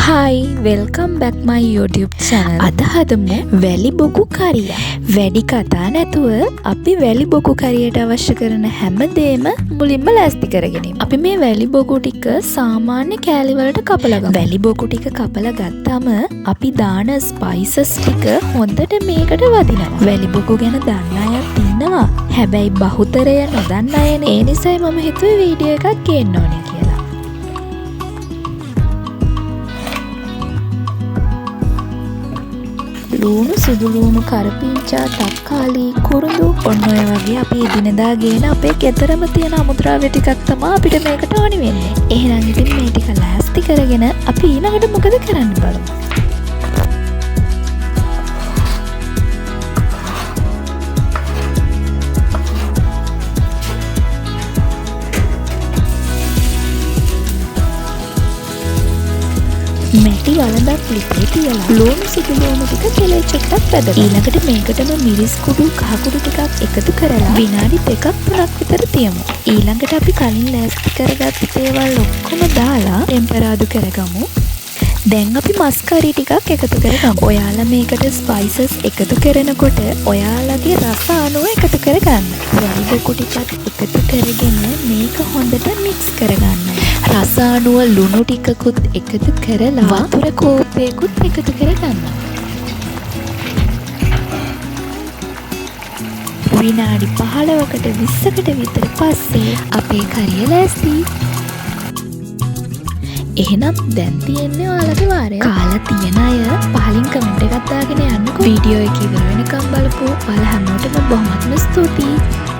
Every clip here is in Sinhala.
Hi, welcome back my YouTube channel. අද හදමු වැලි බොකු කරිය. වැඩි කතා නැතුව අපි වැලි බොකු කරියට අවශ්‍ය කරන හැමදේම මුලින්ම ලෑස්ති කරගෙන ඉමු. අපි මේ වැලි බොකු ටික සාමාන්‍ය කෑලි වලට කපලා ගමු. වැලි බොකු ටික කපලා ගත්තාම අපි දාන ස්පයිසස් ටික හොඳට මේකට වදිනවා. වැලි බොකු ගැන දන්න අයත් ඉන්නවා. හැබැයි බහුතරය නොදන්න අයනේ. ඒ නිසායි මම හිතුවේ වීඩියෝ එකක් ගේන්න ඕනේ කියලා. ලුණු සුදු ලුණු කරපිංචා තක්කාලි කුරුඳු ඔන්න ඔය වගේ අපි එදිනෙදා ගේන අපේ ගෙදරම තියෙන අමුද්‍රව්‍ය ටිකක් තමයි අපිට මේකට ඕනි වෙන්නේ. එහෙනම් ඉතින් මේ ටික ලෑස්ති කරගෙන අපි ඊළඟට මොකද කරන්න බලමු. මැටි වලඳක් ලිපේ තියලා ලුණු සුදු ලුණු ටික කෙලෙ චුට්ටක් පැදගන්න. ඊළඟට මේකටම මිරිස් කුඩු කහ කුඩු ටිකක් එකතු කරලා විනාඩි 2ක් 3ක් විතර තියමු. ඊළඟට අපි කලින් ලෑස්ති කරගත්ත ඒවල් ඔක්කොම දාලා ටෙම්පරාදු කරගමු. දැන් අපි මස් කරි ටිකක් එකතු කරගමු. ඔයාලා මේකට ස්පයිසස් එකතු කරනකොට ඔයාලගේ රස අනුව එකතු කරගන්න. වැලි බොකු ටිකත් එකතු කරගෙන මේක හොඳට මික්ස් කරගන්න. රස අනුව ලුණු ටිකකුත් එකතු කරලා වතුර කෝප්පයකුත් එකතු කරගන්න. විනාඩි 15කට 20කට විතර පස්සේ අපේ කරිය ලෑස්ති. එහෙනම් දැන් තියෙන්නේ ඔයාලගේ වාරය. කාලා තියෙන අය පහලින් කමෙන්ට් එකක් දාගෙන යන්නකෝ. වීඩියෝ එක ඉවර වෙනකම් බලපුවා ඔයාලා හැමෝටම බොහොමත්ම ස්තුතියි.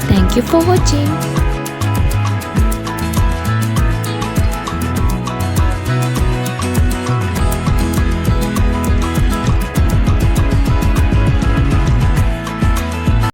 Thank you for watching.